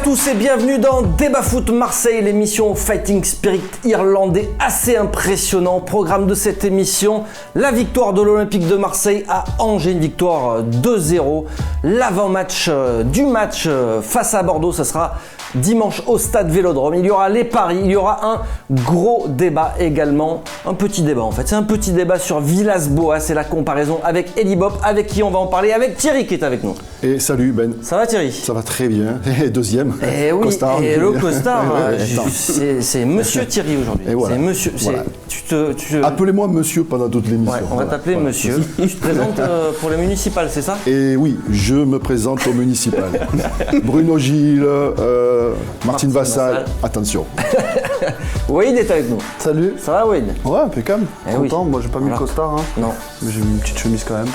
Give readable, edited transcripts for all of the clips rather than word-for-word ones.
tous et bienvenue dans Débat Foot Marseille, l'émission Fighting Spirit irlandais assez impressionnant. Programme de cette émission, la victoire de l'Olympique de Marseille à Angers, une victoire 2-0. L'avant-match du match face à Bordeaux, ça sera dimanche au Stade Vélodrome. Il y aura les paris, il y aura un gros débat également. Un petit débat en fait, c'est un petit débat sur Villas-Boas et la comparaison avec Elie Bopp, avec qui on va en parler, avec Thierry qui est avec nous. Et salut Ben. Ça va Thierry? Ça va très bien. Et deuxième. Et oui, costard, et le costard, ouais, c'est Monsieur Thierry aujourd'hui. Et voilà. C'est Monsieur. Voilà. Tu Appelez-moi Monsieur pendant toute l'émission. Ouais, on va t'appeler Monsieur. Tu te présentes pour les municipales, c'est ça? Et oui, je me présente au municipal. Bruno Gilles, Martine Vassal. Attention. Wade est avec nous. Salut. Ça va Wade? Ouais, impeccable. Content, oui. moi j'ai pas mis le costard. Hein. Non. Mais j'ai mis une petite chemise quand même.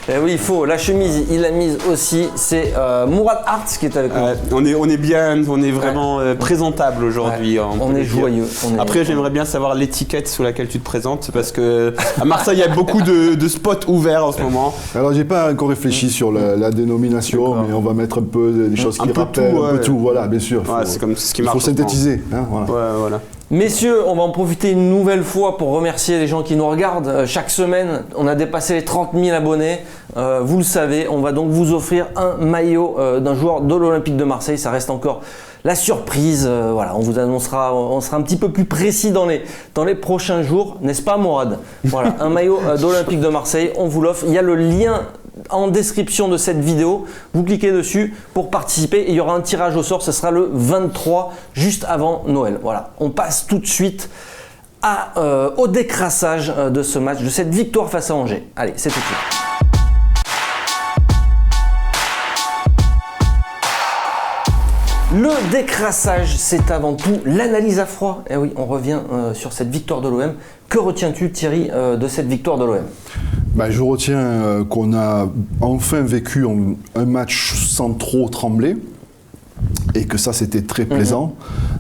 Eh oui, il faut. La chemise, il l'a mise aussi. C'est Mourad Hartz qui est avec nous. On est bien, on est vraiment présentable aujourd'hui. Ouais. On est joyeux. Après, j'aimerais bien savoir l'étiquette sous laquelle tu te présentes parce que à Marseille, il y a beaucoup de spots ouverts en ce moment. Alors, j'ai pas encore réfléchi sur la dénomination, mais on va mettre un peu des choses qui rappellent un peu tout. Voilà, bien sûr. C'est comme ce qui marche. Il faut synthétiser. Hein, voilà. Ouais, voilà. Messieurs, on va en profiter une nouvelle fois pour remercier les gens qui nous regardent. Chaque semaine, on a dépassé les 30 000 abonnés. Vous le savez, on va donc vous offrir un maillot d'un joueur de l'Olympique de Marseille. Ça reste encore la surprise. Voilà, on vous annoncera, on sera un petit peu plus précis dans les prochains jours, n'est-ce pas Mourad? Voilà, un maillot d'Olympique de Marseille, on vous l'offre. Il y a le lien en description de cette vidéo, vous cliquez dessus pour participer et il y aura un tirage au sort, ce sera le 23 juste avant Noël. Voilà, on passe tout de suite au décrassage de ce match, de cette victoire face à Angers. Allez, c'est tout de suite. Le décrassage, c'est avant tout l'analyse à froid. Et oui, on revient sur cette victoire de l'OM. Que retiens-tu Thierry de cette victoire de l'OM? Je retiens qu'on a enfin vécu un match sans trop trembler et que ça c'était très plaisant.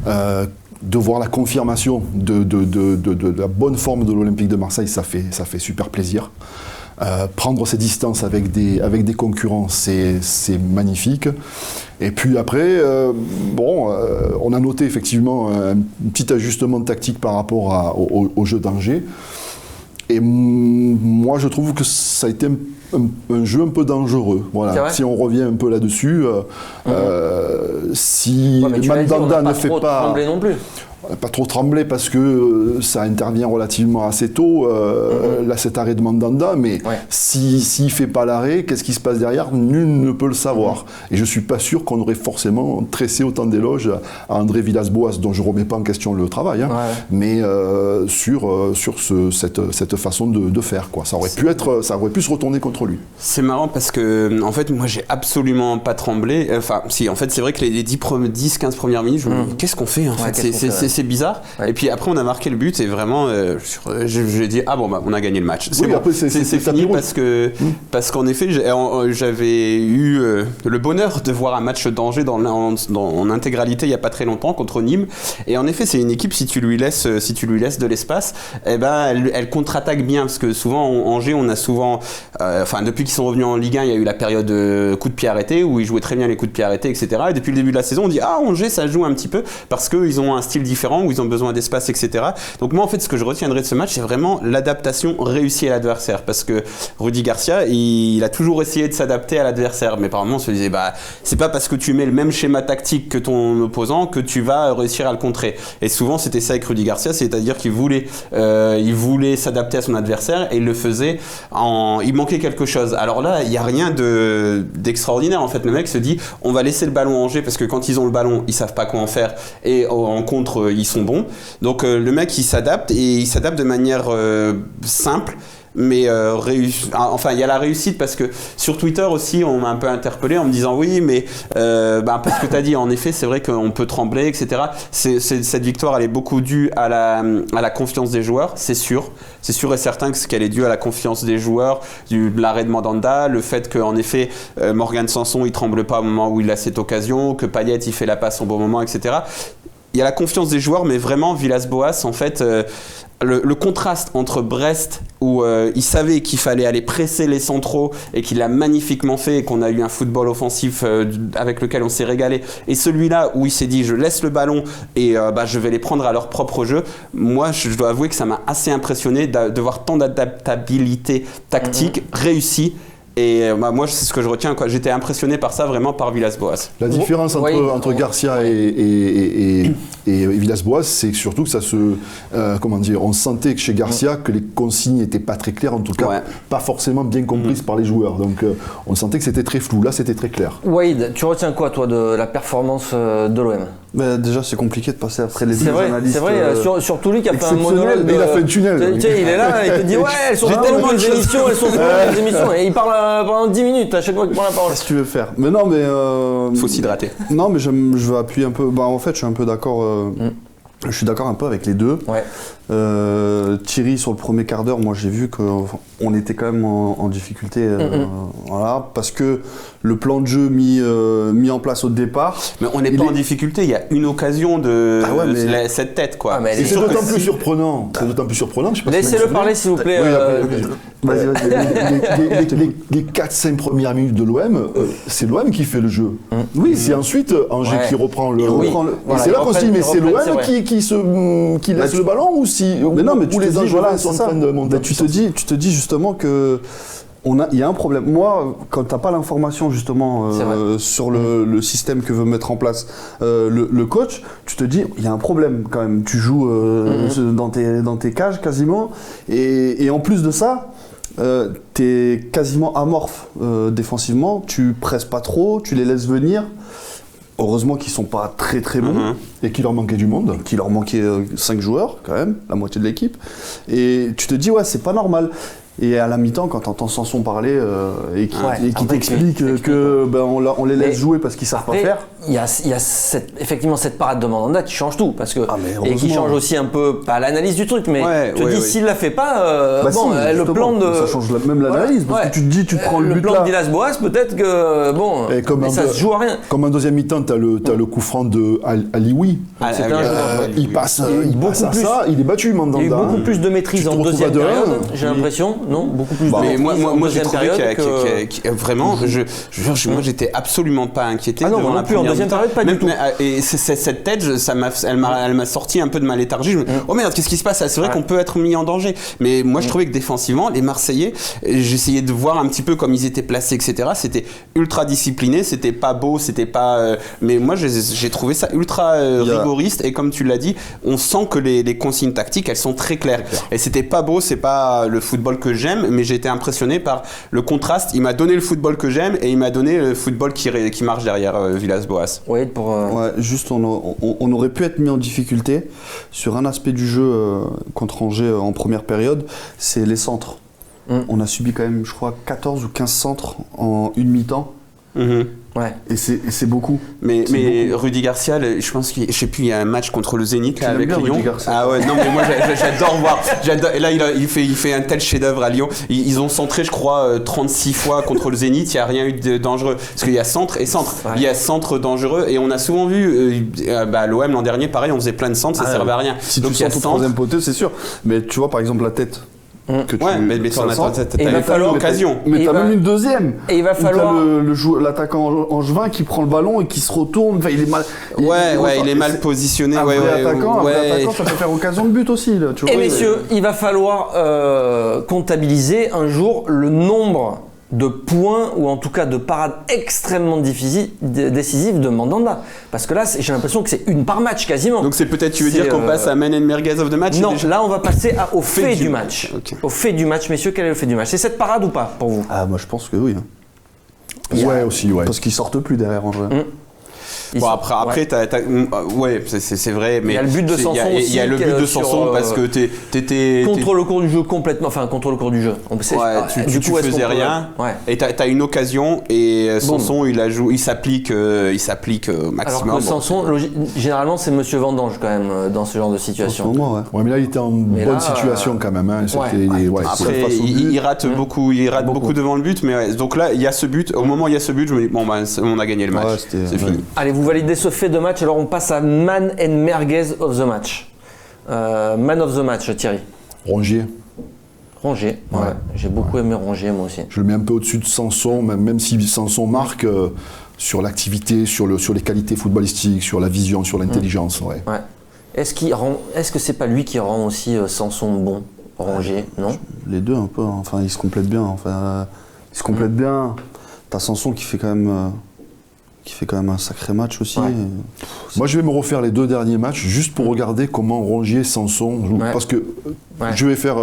De voir la confirmation de la bonne forme de l'Olympique de Marseille, ça fait super plaisir. Prendre ses distances avec des concurrents, c'est magnifique. Et puis après, on a noté effectivement un petit ajustement tactique par rapport au jeu d'Angers. Et moi, je trouve que ça a été un jeu un peu dangereux. Voilà. Si on revient un peu là-dessus, si Mandanda ne fait pas... trembler non plus. Pas trop trembler parce que ça intervient relativement assez tôt, là cet arrêt de Mandanda, mais s'il ne fait pas l'arrêt, qu'est-ce qui se passe derrière? Nul ne peut le savoir. Et je ne suis pas sûr qu'on aurait forcément tressé autant d'éloges à André Villas-Boas, dont je ne remets pas en question le travail, mais sur cette façon de faire. Quoi. Ça aurait pu se retourner contre lui. C'est marrant parce que, en fait, moi j'ai absolument pas tremblé. Enfin, si, en fait, c'est vrai que les 10-15 premières minutes, je me dis, qu'est-ce qu'on fait en fait? C'est bizarre. Ouais. Et puis après, on a marqué le but et vraiment, j'ai dit on a gagné le match. C'est bon. Après, c'est fini parce qu'en effet, j'avais eu le bonheur de voir un match d'Angers en intégralité il n'y a pas très longtemps contre Nîmes. Et en effet, c'est une équipe, si tu lui laisses de l'espace, elle contre-attaque bien parce que souvent, Angers, on a souvent, depuis qu'ils sont revenus en Ligue 1, il y a eu la période coup de pied arrêté où ils jouaient très bien les coups de pied arrêtés, etc. Et depuis le début de la saison, on dit Angers, ça joue un petit peu parce qu'ils ont un style différent, où ils ont besoin d'espace, etc. Donc moi, en fait, ce que je retiendrai de ce match, c'est vraiment l'adaptation réussie à l'adversaire. Parce que Rudy Garcia, il a toujours essayé de s'adapter à l'adversaire. Mais par moments, on se disait, c'est pas parce que tu mets le même schéma tactique que ton opposant que tu vas réussir à le contrer. Et souvent, c'était ça avec Rudy Garcia, c'est-à-dire qu'il voulait s'adapter à son adversaire et il le faisait il manquait quelque chose. Alors là, il n'y a rien d'extraordinaire. En fait, le mec se dit, on va laisser le ballon à Angers parce que quand ils ont le ballon, ils savent pas quoi en faire. Et en contre, ils sont bons. Donc le mec il s'adapte et il s'adapte de manière simple. Mais il y a la réussite parce que sur Twitter aussi on m'a un peu interpellé en me disant oui mais parce que tu as dit en effet c'est vrai qu'on peut trembler etc. Cette victoire elle est beaucoup due à la confiance des joueurs, c'est sûr et certain qu'elle est due à la confiance des joueurs, de l'arrêt de Mandanda, le fait qu'en effet Morgan Sanson il tremble pas au moment où il a cette occasion, que Payet il fait la passe au bon moment etc. Il y a la confiance des joueurs mais vraiment Villas-Boas en fait le contraste entre Brest où il savait qu'il fallait aller presser les centraux et qu'il l'a magnifiquement fait et qu'on a eu un football offensif avec lequel on s'est régalé, et celui-là où il s'est dit je laisse le ballon et je vais les prendre à leur propre jeu, moi je dois avouer que ça m'a assez impressionné de voir tant d'adaptabilité tactique réussie. Et moi, c'est ce que je retiens, quoi. J'étais impressionné par ça, vraiment, par Villas-Boas. La différence entre Garcia et Villas-Boas, c'est surtout que ça se... on sentait que chez Garcia, que les consignes n'étaient pas très claires, en tout cas, pas forcément bien comprises par les joueurs. Donc, on sentait que c'était très flou. Là, c'était très clair. Wade, tu retiens quoi, toi, de la performance de l'OM? Déjà, c'est compliqué de passer après les deux analystes. C'est vrai, surtout lui qui a fait un monologue. Il a fait un tunnel. Tu sais, il est là, il te dit ouais, elles sont tellement les émissions, et il parle pendant 10 minutes à chaque fois qu'il prend la parole. Qu'est-ce que tu veux faire? Mais non, mais... faut s'hydrater. Non, mais je veux appuyer un peu... en fait, je suis un peu d'accord... Je suis d'accord un peu avec les deux. Ouais. Thierry, sur le premier quart d'heure, moi j'ai vu qu'on était quand même en difficulté, voilà, parce que le plan de jeu mis en place au départ. Mais on n'est pas en difficulté, il y a une occasion de cette tête, quoi. Ah, mais c'est d'autant plus surprenant. C'est d'autant plus surprenant. Laissez-le parler, s'il vous plaît. Vas-y. Les 4-5 premières minutes de l'OM, c'est l'OM qui fait le jeu. Oui, c'est ensuite Angers qui reprend le. C'est là qu'on se dit, mais c'est l'OM qui laisse le ballon ou si. Mais non, mais tu les Angevins sont en train de monter. Tu te dis justement que. Il y a un problème. Moi, quand tu n'as pas l'information justement sur le système que veut mettre en place le coach, tu te dis il y a un problème quand même. Tu joues dans tes cages quasiment, et en plus de ça, tu es quasiment amorphe défensivement. Tu presses pas trop, tu les laisses venir. Heureusement qu'ils sont pas très très bons et qu'il leur manquait du monde. Qu'il leur manquait 5 joueurs quand même, la moitié de l'équipe. Et tu te dis ouais, c'est pas normal. Et à la mi-temps, quand tu entends Sanson parler et qui t'explique que on les laisse jouer parce qu'ils savent pas faire. Il y a effectivement cette parade de Mandanda qui change tout, parce que et qui change aussi un peu pas l'analyse du truc, mais tu te dis s'il la fait pas, le plan de ça change même l'analyse parce que tu te dis tu te prends le but plan de Villas-Boas, peut-être que ça se joue à rien. Comme en deuxième mi-temps, t'as le coup franc de Alioui. Il passe à ça, il est battu Mandanda. Il y a eu beaucoup plus de maîtrise en deuxième période, j'ai l'impression. Non, beaucoup plus. Mais moi j'ai trouvé qu'il vraiment, moi j'étais absolument pas inquiété. Ah non, moi non plus en deuxième période, pas du tout. Et cette tête, elle m'a sorti un peu de ma léthargie. Oh merde, qu'est-ce qui se passe? C'est vrai qu'on peut être mis en danger. Mais moi je trouvais que défensivement, les Marseillais, j'essayais de voir un petit peu comme ils étaient placés, etc. C'était ultra discipliné, c'était pas beau, c'était pas. Mais moi j'ai trouvé ça ultra rigoriste, et comme tu l'as dit, on sent que les consignes tactiques, elles sont très claires. Et c'était pas beau, c'est pas le football que j'aime, mais j'ai été impressionné par le contraste. Il m'a donné le football que j'aime et il m'a donné le football qui marche derrière Villas-Boas. Oui, juste on aurait pu être mis en difficulté sur un aspect du jeu contre Angers en première période, c'est les centres. On a subi quand même, je crois, 14 ou 15 centres en une mi-temps. Ouais. Et c'est beaucoup. Mais Rudy Garcia, je pense qu'il il y a un match contre le Zénith là, avec Lyon. Ah ouais, non mais moi j'adore voir. Et là il fait un tel chef-d'œuvre à Lyon. Ils ont centré, je crois, 36 fois contre le Zénith. Il n'y a rien eu de dangereux. Parce qu'il y a centre et centre. Ouais. Il y a centre dangereux, et on a souvent vu l'OM l'an dernier, pareil, on faisait plein de centres, ça servait à rien. Si donc tu sens ton troisième poteau, c'est sûr. Mais tu vois par exemple la tête. Mais t'as l'occasion. Mais t'as même une deuxième. Et il va falloir. L'attaquant angevin qui prend le ballon et qui se retourne. Enfin, il est mal. Il est mal positionné. Un vrai attaquant, ça peut faire occasion de but aussi. Là, tu vois. Et messieurs, il va falloir comptabiliser un jour le nombre de points, ou en tout cas de parades extrêmement décisives de Mandanda. Parce que là, j'ai l'impression que c'est une par match quasiment. Donc c'est peut-être, tu veux dire qu'on passe à Man and Merguez of the match? Non, là on va passer au fait du match. Okay. Au fait du match, messieurs, quel est le fait du match? C'est cette parade ou pas pour vous? Moi je pense que oui. Ouais, aussi, ouais. Parce qu'ils sortent plus derrière en jeu. Bon, après c'est vrai, mais il y a le but de Sanson aussi. Il y a le but de Sanson parce que t'étais contre le cours du jeu complètement, contre le cours du jeu. Tu faisais rien. Et t'as une occasion, et Sanson il s'applique maximum. Alors que Sanson, généralement c'est Monsieur Vendange quand même dans ce genre de situation. Ouais, mais là il était en bonne situation quand même. Après il rate beaucoup, devant le but, mais donc là il y a ce but. Au moment où il y a ce but, je me dis on a gagné le match. C'est fini. Allez, vous validez ce fait de match, alors on passe à Man and Merguez of the match. Man of the match, Thierry. Rongier. Rongier, ouais. J'ai beaucoup aimé Rongier, moi aussi. Je le mets un peu au-dessus de Sanson, même si Sanson marque sur l'activité, sur les qualités footballistiques, sur la vision, sur l'intelligence. Ouais. Est-ce que c'est pas lui qui rend aussi Sanson bon, Rongier, non? Les deux un peu, hein. Enfin ils se complètent bien. Bien. T'as Sanson qui fait quand même un sacré match aussi. Ouais. Moi, je vais me refaire les 2 derniers matchs juste pour regarder comment Rongier, Sanson jouent. Parce que je vais faire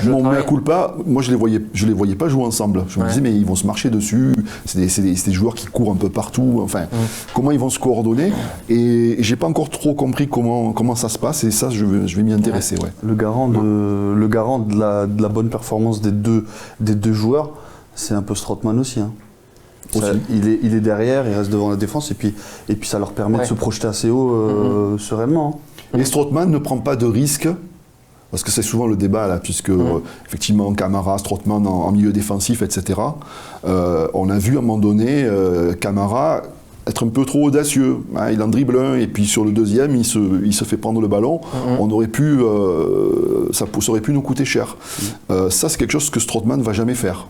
mon mea culpa. Moi, je les voyais pas jouer ensemble. Je me disais, mais ils vont se marcher dessus. C'est des joueurs qui courent un peu partout. Enfin, comment ils vont se coordonner? Et j'ai pas encore trop compris comment ça se passe. Et ça, je vais m'y intéresser. Ouais. Le garant de la bonne performance des deux joueurs, c'est un peu Strootman aussi. Hein. Il est derrière, il reste devant la défense et puis ça leur permet de se projeter assez haut sereinement. Et Strootman ne prend pas de risques, parce que c'est souvent le débat là, puisque effectivement Camara, Strootman en milieu défensif, etc. On a vu à un moment donné Camara être un peu trop audacieux. Hein, il en dribble un et puis sur le deuxième il se fait prendre le ballon. On aurait pu, ça aurait pu nous coûter cher. Ça c'est quelque chose que Strootman ne va jamais faire.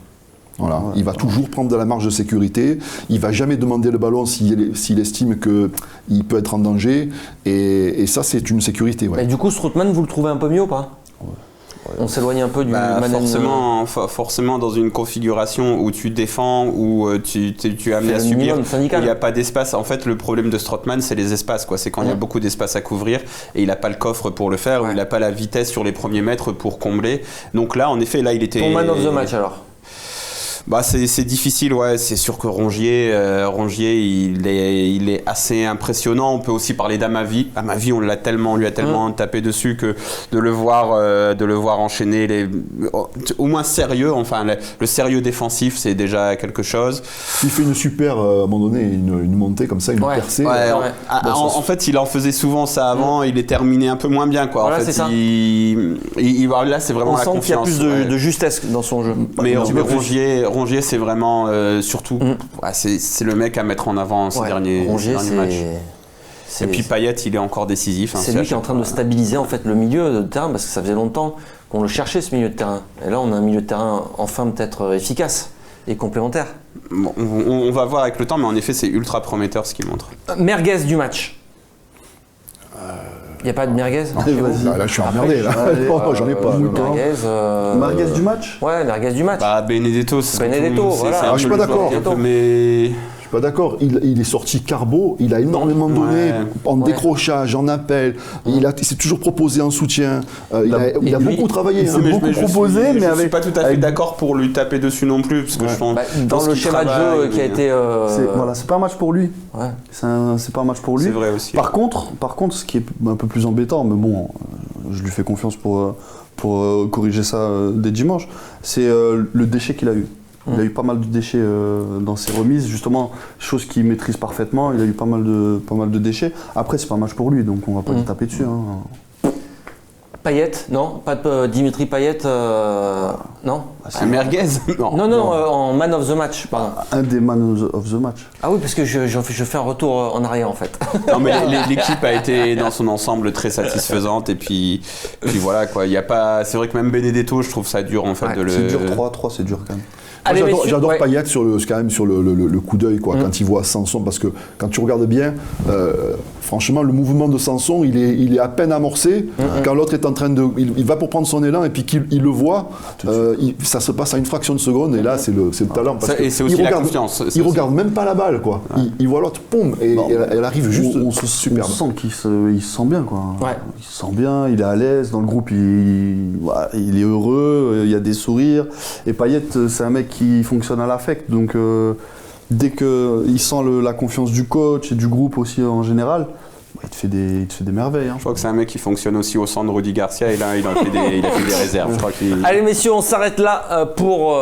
Voilà. Il va toujours prendre de la marge de sécurité, il ne va jamais demander le ballon s'il estime qu'il peut être en danger, et ça c'est une sécurité. Ouais. Et du coup Strootman, vous le trouvez un peu mieux ou pas? On s'éloigne un peu du forcément dans une configuration où tu défends, où tu es amené à subir, où il n'y a pas d'espace. En fait, le problème de Strootman, c'est les espaces. C'est quand il y a beaucoup d'espace à couvrir et il n'a pas le coffre pour le faire, ou il n'a pas la vitesse sur les premiers mètres pour combler. Donc là, en effet, il était... Ton man of the match alors? C'est difficile, ouais. C'est sûr que Rongier, il est assez impressionnant. On peut aussi parler d'Amavi. Amavi, on lui a tellement tapé dessus que de le voir enchaîner au moins sérieux. Enfin, le sérieux défensif, c'est déjà quelque chose. Il fait une super, à un moment donné, une montée comme ça, une percée. En fait, il en faisait souvent ça avant. Il est terminé un peu moins bien, quoi. Voilà, en fait, c'est ça. Là, c'est vraiment la confiance. On sent qu'il y a plus de justesse dans son jeu. Mais Rongier, c'est vraiment surtout, c'est le mec à mettre en avant ces derniers matchs. Et puis Payet, il est encore décisif. C'est lui qui est en train de stabiliser en fait le milieu de terrain, parce que ça faisait longtemps qu'on le cherchait, ce milieu de terrain. Et là, on a un milieu de terrain enfin peut-être efficace et complémentaire. Bon, on va voir avec le temps, mais en effet, c'est ultra prometteur ce qu'il montre. Merguez du match. Il n'y a pas de merguez? Là, je suis emmerdé. J'en ai pas. Merguez du match? Ouais, merguez du match. Benedetto, voilà. Je suis pas d'accord. Je suis pas d'accord. Il est sorti Carbo, il a énormément donné en décrochage, en appel. Il s'est toujours proposé en soutien. Il a beaucoup travaillé. Il s'est beaucoup proposé, mais je suis pas tout à fait d'accord pour lui taper dessus non plus, parce que je pense dans le schéma de jeu qui a été. C'est pas un match pour lui. Ouais. C'est pas un match pour lui. C'est vrai aussi. Par contre, ce qui est un peu plus embêtant, mais bon, je lui fais confiance pour corriger ça dès dimanche, c'est le déchet qu'il a eu. Il a eu pas mal de déchets dans ses remises, justement, chose qu'il maîtrise parfaitement. Il a eu pas mal de déchets. Après, c'est pas un match pour lui, donc on va pas lui taper dessus. Hein. Payet, non? Pas de Dimitri Payet, non? C'est Merguez? Non, en man of the match, pardon. Un des man of the match. Ah oui, parce que je fais un retour en arrière en fait. Non, mais l'équipe a été dans son ensemble très satisfaisante, et puis voilà quoi. Il y a pas. C'est vrai que même Benedetto, je trouve ça dur en fait de le. C'est dur, 3-3, c'est dur quand même. J'adore Payet quand même sur le coup d'œil quand il voit Sanson, parce que quand tu regardes bien, franchement le mouvement de Sanson il est à peine amorcé quand l'autre est en train de, il va pour prendre son élan et puis qu'il le voit, ça se passe à une fraction de seconde, et là c'est le talent, parce et c'est aussi la confiance. Il regarde même pas la balle quoi. Il voit l'autre, poum, et elle arrive juste superbe. On sent qu'il se sent bien quoi. Ouais. Il se sent bien, il est à l'aise dans le groupe, il est heureux, il y a des sourires, et Payet c'est un mec qui fonctionne à l'affect, donc dès qu'il sent la confiance du coach et du groupe aussi en général, il te fait des merveilles. Hein. Je crois que c'est un mec qui fonctionne aussi au centre de Rudy Garcia, et là il a fait des réserves. Je crois Allez messieurs, on s'arrête là pour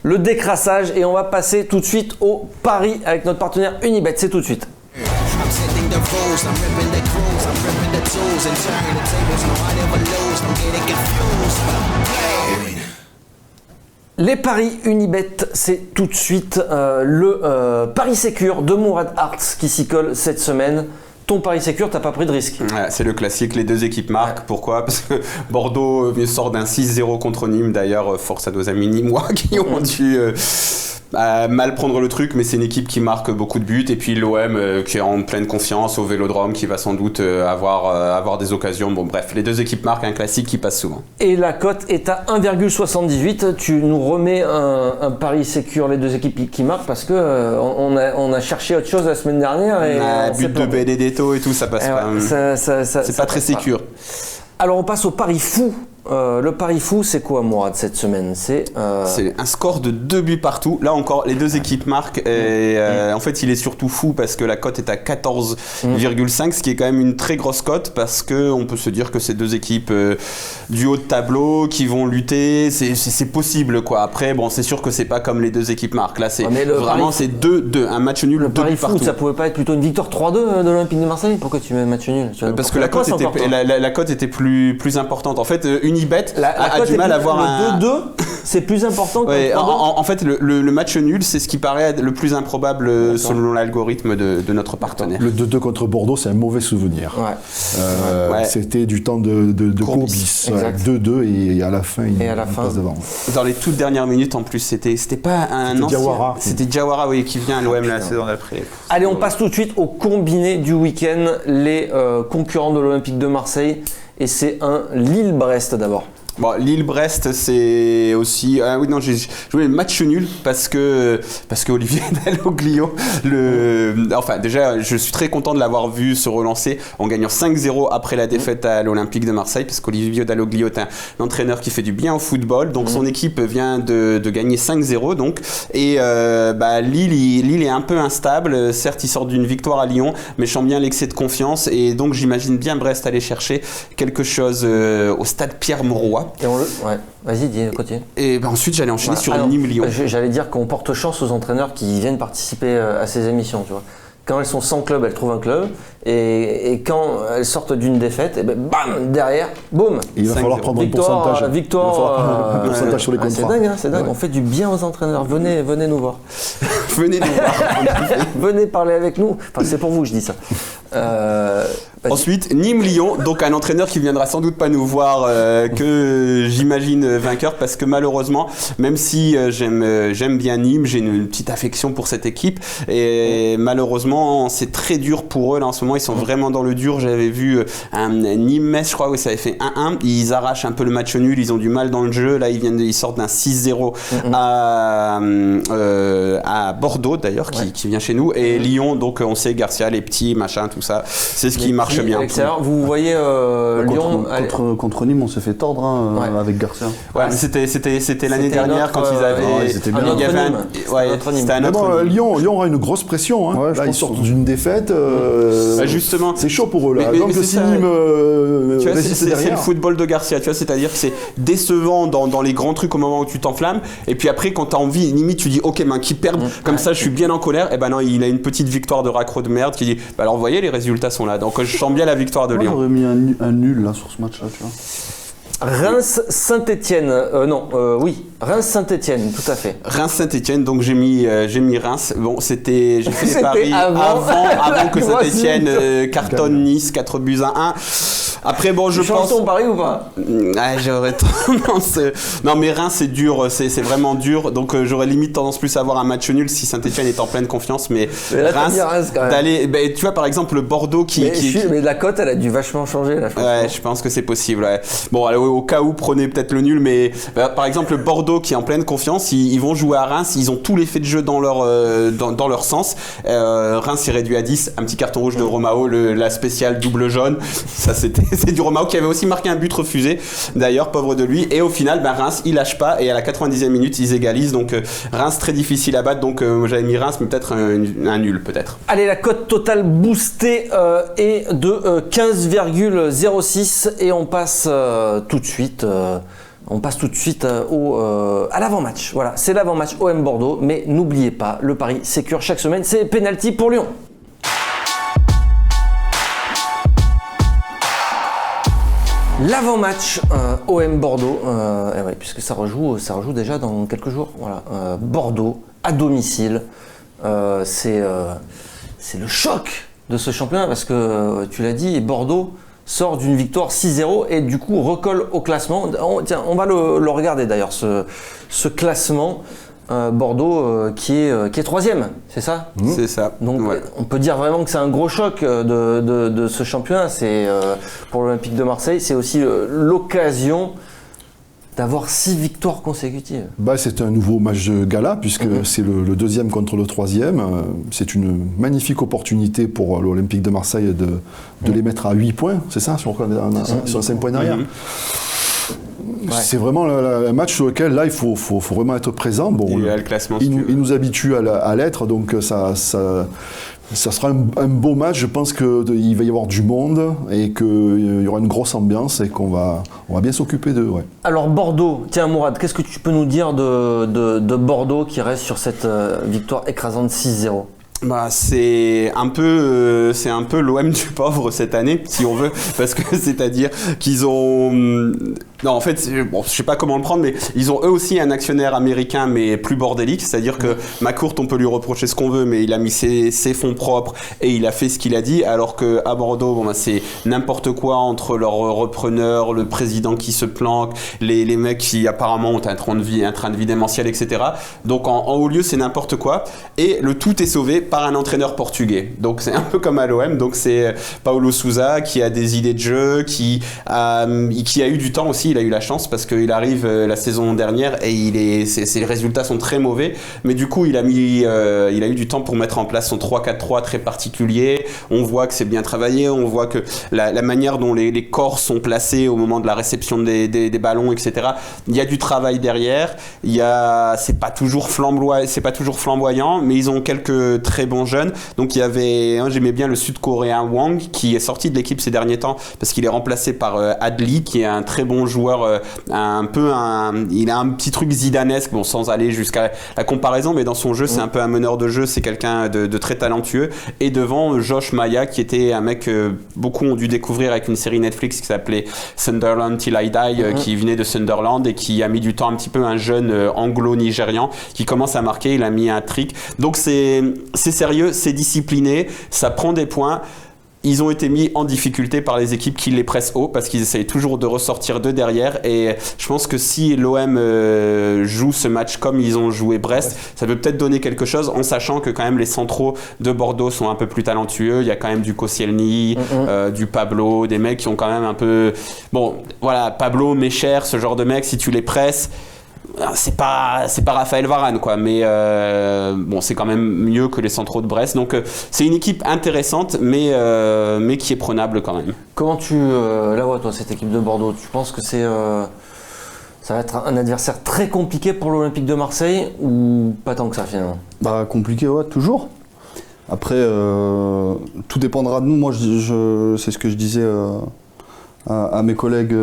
le décrassage, et on va passer tout de suite au pari avec notre partenaire Unibet. C'est tout de suite. Les paris Unibet, c'est tout de suite le pari sécure de Mourad Arts qui s'y colle cette semaine. ton pari sécure, t'as pas pris de risque. Ouais, c'est le classique, les deux équipes marquent. Pourquoi ? Parce que Bordeaux sort d'un 6-0 contre Nîmes. D'ailleurs, force à nos amis nîmois qui ont dû mal prendre le truc, mais c'est une équipe qui marque beaucoup de buts. Et puis l'OM qui est en pleine confiance au Vélodrome, qui va sans doute avoir des occasions. Bon bref, les deux équipes marquent, un classique qui passe souvent. Et la cote est à 1,78. Tu nous remets un pari sécure, les deux équipes qui marquent, parce que on a cherché autre chose la semaine dernière. Et but de Benedetto et tout, ça passe pas. C'est pas très sécure. Alors on passe au pari fou. Le pari fou, c'est quoi, Mourad, cette semaine ? C'est un score de 2 buts partout. Là encore, les deux équipes marquent. Et en fait, il est surtout fou parce que la cote est à 14,5, ce qui est quand même une très grosse cote parce qu'on peut se dire que ces deux équipes du haut de tableau qui vont lutter, c'est possible, quoi. Après, bon, c'est sûr que c'est pas comme les deux équipes marquent. Là, c'est vraiment c'est 2-2, un match nul, 2 buts partout. Le pari fou, ça pouvait pas être plutôt une victoire 3-2 de l'Olympique de Marseille ? Pourquoi tu mets un match nul ? Parce que la cote était plus importante. En fait, Unibet a du mal à avoir un 2-2, c'est plus important que le 3-2. En fait, le match nul, c'est ce qui paraît le plus improbable selon l'algorithme de notre partenaire. Le 2-2 contre Bordeaux, c'est un mauvais souvenir. C'était du temps de Courbis. 2-2 et à la fin, il passe devant. Dans les toutes dernières minutes, en plus, c'était pas un ancien. Diawara. C'était Diawara, oui, qui vient à l'OM la saison d'après. Allez, on passe tout de suite au combiné du week-end, les concurrents de l'Olympique de Marseille. Et c'est un Lille-Brest d'abord. Bon, Lille-Brest, c'est aussi... Ah oui, non, j'ai joué le match nul parce que Olivier Dalloglio, enfin, déjà, je suis très content de l'avoir vu se relancer en gagnant 5-0 après la défaite à l'Olympique de Marseille, parce qu'Olivier Dalloglio est un entraîneur qui fait du bien au football, donc son équipe vient de gagner 5-0, donc, et Lille est un peu instable, certes, il sort d'une victoire à Lyon, mais je sens bien l'excès de confiance, et donc j'imagine bien Brest aller chercher quelque chose au stade Pierre-Mauroy. Vas-y, continue. Et ensuite, j'allais enchaîner sur Nîmes-Lyon. J'allais dire qu'on porte chance aux entraîneurs qui viennent participer à ces émissions, tu vois. Quand elles sont sans club, elles trouvent un club. Et quand elles sortent d'une défaite, et bam, derrière, boum. Il va falloir prendre un pourcentage. Un pourcentage sur les contrats. C'est dingue, hein, c'est dingue. Ouais. On fait du bien aux entraîneurs. Venez nous voir. Venez nous voir. Venez parler avec nous. Enfin, c'est pour vous, je dis ça. Ensuite, Nîmes-Lyon, donc un entraîneur qui viendra sans doute pas nous voir, que j'imagine vainqueur, parce que malheureusement, même si j'aime bien Nîmes, j'ai une petite affection pour cette équipe, et malheureusement, c'est très dur pour eux là en ce moment. Ils sont vraiment dans le dur. J'avais vu un Nîmes-Metz, je crois, où ça avait fait 1-1. Ils arrachent un peu le match nul. Ils ont du mal dans le jeu. Là, ils sortent d'un 6-0 à Bordeaux d'ailleurs, qui vient chez nous. Et Lyon, donc on sait Garcia, les petits, machin, tout ça. C'est ce qui marche bien. Vous voyez Lyon contre Nîmes, on s'est fait tordre avec Garcia. Ouais, mais c'était l'année dernière quand ils avaient. C'était bien. C'était un autre Nîmes. Lyon aura une grosse pression. Hein. Là, ils sortent d'une défaite. Justement. C'est chaud pour eux là. Mais donc si Nîmes c'est le football de Garcia, tu vois, c'est-à-dire que c'est décevant dans les grands trucs au moment où tu t'enflammes, et puis après quand t'as envie, limite tu dis ok, qui perdent comme ça, je suis bien en colère. Et ben non, il a une petite victoire de raccro de merde qui dit alors vous voyez, les résultats sont là, donc je sens bien la victoire de Lyon. J'aurais mis un nul là sur ce match là, tu vois. Reims-Saint-Étienne, Reims-Saint-Étienne, tout à fait. Reims-Saint-Étienne, donc j'ai mis Reims. Bon, j'ai fait les paris avant que Saint-Étienne cartonne Nice 4-1. Après, bon, je pense. ton pari ou pas? J'aurais tendance. Non, mais Reims, c'est dur, c'est vraiment dur. Donc, j'aurais limite tendance plus à avoir un match nul si Saint-Étienne est en pleine confiance. Mais là, Reims, d'aller. Tu vois, par exemple, le Bordeaux mais la cote, elle a dû vachement changer là. Je pense que c'est possible. Ouais. Bon, allez, au cas où, prenez peut-être le nul. Mais par exemple, le Bordeaux qui est en pleine confiance, ils vont jouer à Reims. Ils ont tout l'effet de jeu dans leur sens. Reims est réduit à 10. Un petit carton rouge de Romao, la spéciale double jaune. Ça, c'est du Romao qui avait aussi marqué un but refusé. D'ailleurs, pauvre de lui. Et au final, Reims, il lâche pas. Et à la 90e minute, ils égalisent. Donc, Reims, très difficile à battre. Donc, j'avais mis Reims, mais peut-être un nul, peut-être. Allez, la cote totale boostée est de 15,06. Et on passe tout de suite. À l'avant-match. Voilà, c'est l'avant-match OM Bordeaux. Mais n'oubliez pas, le pari sécure chaque semaine, c'est penalty pour Lyon. L'avant-match OM Bordeaux, puisque ça rejoue déjà dans quelques jours. Voilà, Bordeaux à domicile, c'est le choc de ce championnat parce que tu l'as dit, Bordeaux sort d'une victoire 6-0 et du coup recolle au classement. On va le regarder d'ailleurs, ce classement. Bordeaux qui est troisième, c'est ça ? C'est ça. Donc on peut dire vraiment que c'est un gros choc de ce championnat. C'est pour l'Olympique de Marseille, c'est aussi l'occasion d'avoir 6 victoires consécutives. C'est un nouveau match de gala puisque c'est le deuxième contre le troisième. C'est une magnifique opportunité pour l'Olympique de Marseille de les mettre à 8 points, c'est ça, sur 5 points derrière. C'est vraiment un match sur lequel là il faut vraiment être présent. Il nous habitue à l'être, donc ça sera un beau match. Je pense qu'il va y avoir du monde et qu'il y aura une grosse ambiance et qu'on va bien s'occuper d'eux. Ouais. Alors Bordeaux, tiens Mourad, qu'est-ce que tu peux nous dire de Bordeaux qui reste sur cette victoire écrasante 6-0 ? C'est un peu l'OM du pauvre cette année, si on veut, parce que c'est-à-dire qu'ils ont... Non, en fait, je sais pas comment le prendre, mais ils ont eux aussi un actionnaire américain, mais plus bordélique, c'est-à-dire que McCourt, on peut lui reprocher ce qu'on veut, mais il a mis ses fonds propres et il a fait ce qu'il a dit, alors qu'à Bordeaux, c'est n'importe quoi entre leurs repreneurs, le président qui se planque, les mecs qui apparemment ont un train de vie démentiel, etc. Donc en haut lieu, c'est n'importe quoi, et le tout est sauvé par un entraîneur portugais. Donc c'est un peu comme à l'OM, donc c'est Paulo Sousa qui a des idées de jeu, qui a eu du temps aussi. Il a eu la chance parce qu'il arrive la saison dernière et ses résultats sont très mauvais, mais du coup il a eu du temps pour mettre en place son 3-4-3 très particulier. On voit que c'est bien travaillé, on voit que la manière dont les corps sont placés au moment de la réception des ballons, etc. Il y a du travail derrière. C'est pas toujours flamboyant, mais ils ont quelques très bons jeunes. Donc j'aimais bien le Sud-Coréen Wang qui est sorti de l'équipe ces derniers temps parce qu'il est remplacé par Adli qui est un très bon joueur, il a un petit truc zidanesque, sans aller jusqu'à la comparaison, mais dans son jeu c'est un peu un meneur de jeu, c'est quelqu'un de très talentueux. Et devant Josh Maya qui était un mec que beaucoup ont dû découvrir avec une série Netflix qui s'appelait Sunderland Till I Die, qui venait de Sunderland et qui a mis du temps, un petit peu un jeune anglo-nigérian qui commence à marquer. Il a mis un trick, donc c'est sérieux, c'est discipliné, ça prend des points. Ils ont été mis en difficulté par les équipes qui les pressent haut parce qu'ils essayent toujours de ressortir de derrière, et je pense que si l'OM joue ce match comme ils ont joué Brest, ça peut peut-être donner quelque chose, en sachant que quand même les centraux de Bordeaux sont un peu plus talentueux. Il y a quand même du Koscielny, du Pablo, des mecs qui ont quand même un peu... Pablo, Mecher, ce genre de mecs, si tu les presses, c'est pas Raphaël Varane quoi, mais c'est quand même mieux que les centraux de Brest. Donc c'est une équipe intéressante, mais qui est prenable quand même. Comment tu la vois toi, cette équipe de Bordeaux ? Tu penses que ça va être un adversaire très compliqué pour l'Olympique de Marseille ou pas tant que ça finalement ? Compliqué, toujours. Après, tout dépendra de nous. Moi, c'est ce que je disais à mes collègues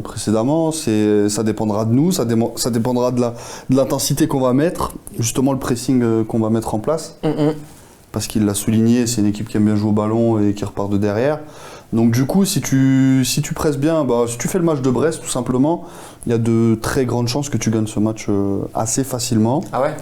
précédemment, ça dépendra de nous, ça dépendra de l'intensité qu'on va mettre, justement le pressing qu'on va mettre en place. Parce qu'il l'a souligné, c'est une équipe qui aime bien jouer au ballon et qui repart de derrière. Donc du coup, si tu presses bien, si tu fais le match de Brest tout simplement, il y a de très grandes chances que tu gagnes ce match assez facilement. Ah ouais ?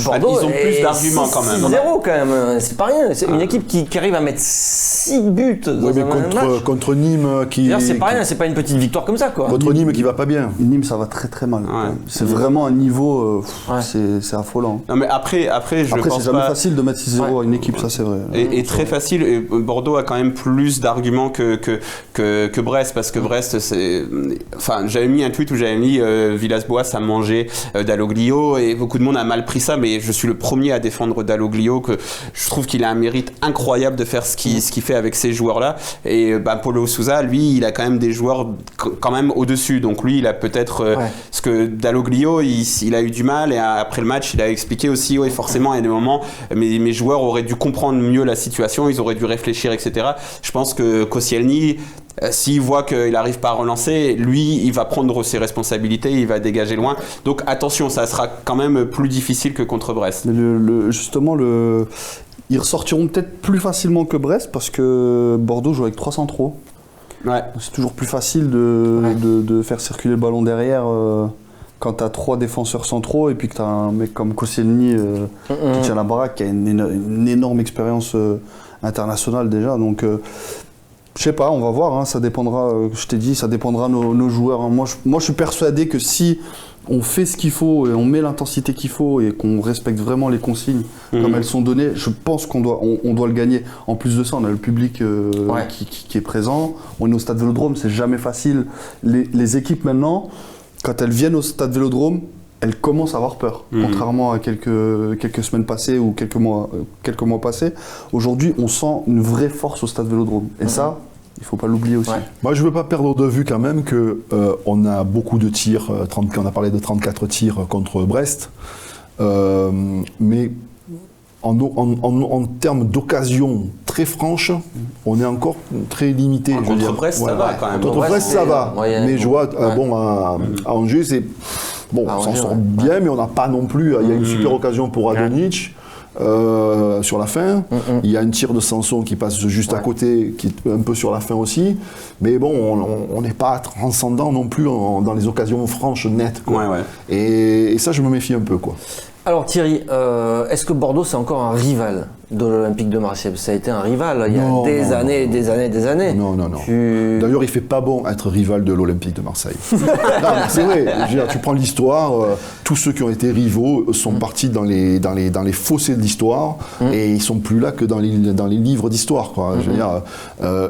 Bordeaux, ils ont plus d'arguments quand même. 6-0 quand même, c'est pas rien. C'est une équipe qui arrive à mettre 6 buts dans un match. Contre Nîmes c'est pas rien, c'est pas une petite victoire comme ça quoi. Contre Nîmes qui va pas bien. Nîmes ça va très très mal. Ouais. C'est vraiment un niveau, c'est affolant. Non mais après je pense c'est jamais facile de mettre 6-0 à une équipe, ça c'est vrai. Et très facile. Et Bordeaux a quand même plus d'arguments que Brest, parce que Brest j'avais mis un tweet où j'avais mis Villas-Boas a mangé Dalloglio et beaucoup de monde a mal pris ça, mais je suis le premier à défendre Dalloglio, que je trouve qu'il a un mérite incroyable de faire ce qu'il fait avec ces joueurs-là. Et Paulo Sousa, lui, il a quand même des joueurs quand même au-dessus. Donc lui, il a peut-être ce que Dalloglio, il a eu du mal, et après le match, il a expliqué aussi, forcément, il y a des moments, mes joueurs auraient dû comprendre mieux la situation, ils auraient dû réfléchir, etc. Je pense que Koscielny, s'il voit qu'il n'arrive pas à relancer, lui, il va prendre ses responsabilités, il va dégager loin. Donc attention, ça sera quand même plus difficile que contre Brest. Ils ressortiront peut-être plus facilement que Brest parce que Bordeaux joue avec 3 centraux. Ouais. C'est toujours plus facile de faire circuler le ballon derrière quand tu as 3 défenseurs centraux et puis que tu as un mec comme Koscielny qui tient la baraque, qui a une énorme expérience international déjà. Donc, je sais pas, on va voir. Hein, ça dépendra, je t'ai dit, ça dépendra de nos joueurs. Hein. Moi, je suis persuadé que si on fait ce qu'il faut et on met l'intensité qu'il faut et qu'on respecte vraiment les consignes comme elles sont données, je pense qu'on doit le gagner. En plus de ça, on a le public qui est présent. On est au stade Vélodrome, c'est jamais facile. Les équipes maintenant, quand elles viennent au stade Vélodrome, elles commencent à avoir peur. Contrairement à quelques semaines passées ou quelques mois passés, aujourd'hui, on sent une vraie force au stade Vélodrome. Et ça, il ne faut pas l'oublier aussi. Moi, je ne veux pas perdre de vue quand même qu'on a beaucoup de tirs, on a parlé de 34 tirs contre Brest, mais en termes d'occasions très franches, on est encore très limité. Contre Brest, ça va quand même. Contre Brest, ça va. Mais je vois, à Angers, c'est... Bon, on s'en sort bien, mais on n'a pas non plus... Il y a une super occasion pour Radonjic. Sur la fin, il y a un tir de Sanson qui passe juste à côté, qui est un peu sur la fin aussi, mais bon, on n'est pas transcendant non plus dans les occasions franches, nettes, quoi. Et ça, je me méfie un peu, quoi. Alors Thierry, est-ce que Bordeaux c'est encore un rival de l'Olympique de Marseille? Ça a été un rival il y a des années. Non. D'ailleurs, il fait pas bon être rival de l'Olympique de Marseille. Non, mais c'est vrai. Je veux dire, tu prends l'histoire, tous ceux qui ont été rivaux sont partis dans les fossés de l'histoire et ils sont plus là que dans les livres d'histoire, quoi. Je veux dire,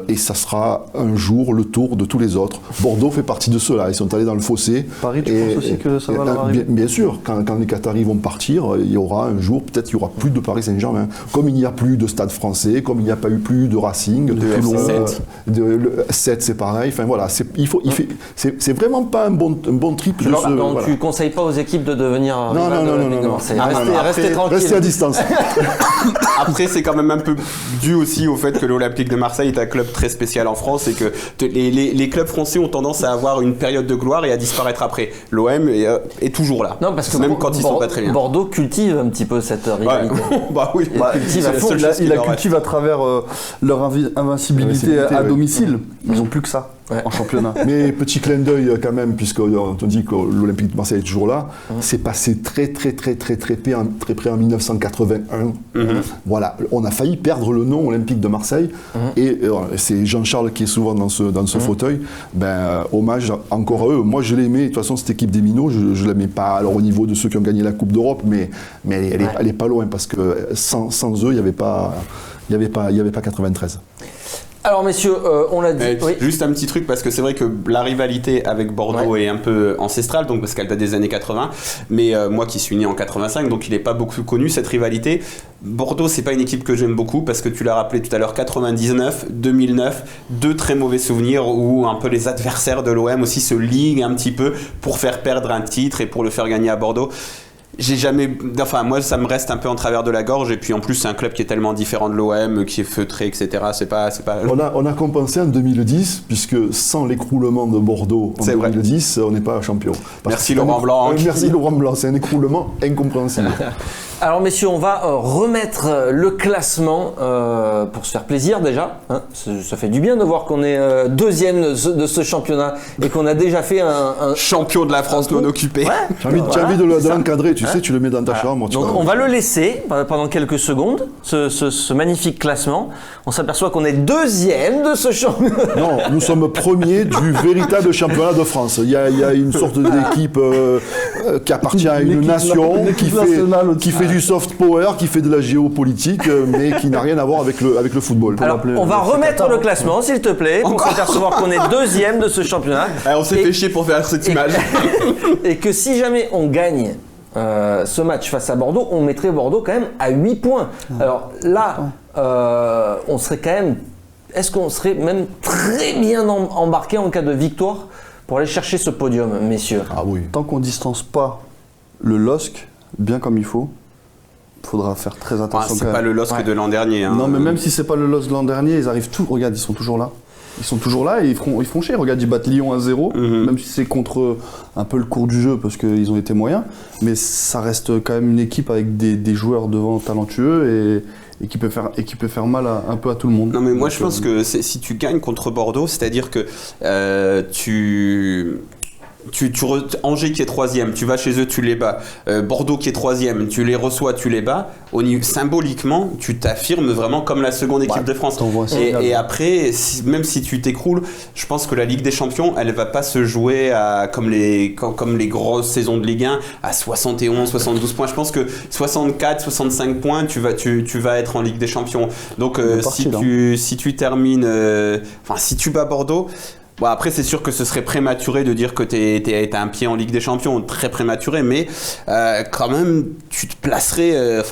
et ça sera un jour le tour de tous les autres. Bordeaux fait partie de ceux-là. Ils sont allés dans le fossé. Paris, tu penses aussi que ça va leur arriver? Bien sûr. Quand les Qataris vont partir, il y aura un jour, peut-être, il n'y aura plus de Paris Saint-Germain. Comme il n'y a plus de Stade Français, comme il n'y a pas eu plus de Racing, de Toulon, de 7, c'est pareil. Enfin voilà, c'est vraiment pas un bon trip. Donc tu ne conseilles pas aux équipes de devenir rival de l'Olympique de Marseille. Restez tranquille. Restez à distance. Après, c'est quand même un peu dû aussi au fait que l'Olympique de Marseille est un club très spécial en France et que les clubs français ont tendance à avoir une période de gloire et à disparaître après. L'OM est toujours là. Non, parce que même quand ils sont pas très bien. Bordeaux cultive un petit peu cette rivalité. Bah oui, il la cultive à travers leur invincibilité à domicile. Ils n'ont plus que ça en championnat. Mais petit clin d'œil quand même, puisqu'on te dit que l'Olympique de Marseille est toujours là, c'est passé très près en 1981. Voilà, on a failli perdre le nom Olympique de Marseille. Et c'est Jean-Charles qui est souvent dans ce fauteuil. Hommage encore à eux. Moi je l'aimais, de toute façon cette équipe des Minots, je ne l'aimais pas alors, au niveau de ceux qui ont gagné la Coupe d'Europe, mais elle est pas loin, parce que sans eux, il n'y avait pas 93. Alors messieurs, on l'a dit. Juste un petit truc, parce que c'est vrai que la rivalité avec Bordeaux est un peu ancestrale, donc parce qu'elle date des années 80. Mais moi qui suis né en 85, donc il n'est pas beaucoup connu cette rivalité. Bordeaux, c'est pas une équipe que j'aime beaucoup, parce que tu l'as rappelé tout à l'heure, 99, 2009, deux très mauvais souvenirs où un peu les adversaires de l'OM aussi se liguent un petit peu pour faire perdre un titre et pour le faire gagner à Bordeaux. Moi ça me reste un peu en travers de la gorge, et puis en plus c'est un club qui est tellement différent de l'OM, qui est feutré, etc. C'est pas... On a compensé en 2010, puisque sans l'écroulement de Bordeaux en 2010, on n'est pas champion. Merci Laurent Blanc. Merci Laurent Blanc, c'est un écroulement incompréhensible. Alors messieurs, on va remettre le classement pour se faire plaisir déjà. Hein. Ça fait du bien de voir qu'on est deuxième de ce championnat et qu'on a déjà fait un champion de la France non occupé. Tu as envie de l'encadrer, tu sais, tu le mets dans ta chambre. Donc on va le laisser pendant quelques secondes, ce magnifique classement. On s'aperçoit qu'on est deuxième de ce championnat. Non, nous sommes premiers du véritable championnat de France. Il y a une sorte d'équipe qui appartient à une nation, qui fait du soft power, qui fait de la géopolitique, mais qui n'a rien à voir avec le football. Alors, on va remettre le classement, s'il te plaît, pour s'apercevoir qu'on est deuxième de ce championnat. On s'est fait chier pour faire cette image. Et que si jamais on gagne ce match face à Bordeaux, on mettrait Bordeaux quand même à 8 points. Alors là, on serait quand même... Est-ce qu'on serait même très bien embarqué en cas de victoire pour aller chercher ce podium, messieurs? Ah oui. Tant qu'on ne distance pas le LOSC bien comme il faut, faudra faire très attention. C'est pas le LOSC de l'an dernier. Hein. Non, mais même si c'est pas le LOSC de l'an dernier, ils arrivent tout. Regarde, ils sont toujours là. Ils sont toujours là et ils font chier. Regarde, ils battent Lyon 1-0, même si c'est contre un peu le cours du jeu parce qu'ils ont été moyens. Mais ça reste quand même une équipe avec des joueurs devant talentueux et qui peut faire mal un peu à tout le monde. Non, mais moi je pense que si tu gagnes contre Bordeaux, c'est-à-dire que Angers qui est 3e, tu vas chez eux, tu les bats. Bordeaux qui est 3e, tu les reçois, tu les bats. Symboliquement, tu t'affirmes vraiment comme la seconde équipe de France. Et après, même si tu t'écroules, je pense que la Ligue des Champions, elle va pas se jouer comme les grosses saisons de Ligue 1 à 71, 72 points. Je pense que 64, 65 points, tu vas être en Ligue des Champions. Donc si tu termines, si tu bats Bordeaux. Bon, après, c'est sûr que ce serait prématuré de dire que t'as un pied en Ligue des Champions, très prématuré, mais quand même, tu te placerais.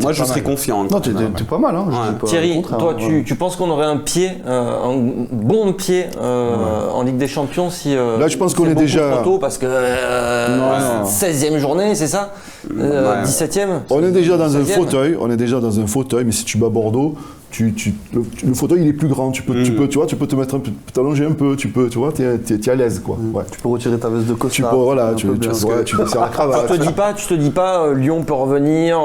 Moi, je serais confiant. Non, t'es pas mal. Hein, Thierry, toi, tu penses qu'on aurait un bon pied en Ligue des Champions si. Là, je pense qu'on est déjà. Trop tôt parce que 16e journée, c'est ça 17e. On est déjà dans un fauteuil. Mais si tu bats Bordeaux. Le fauteuil il est plus grand, tu peux t'allonger un peu, tu vois, t'es à l'aise quoi. Ouais. Tu peux retirer ta veste de costard. Tu desserres la cravate. Tu te dis pas Lyon peut revenir,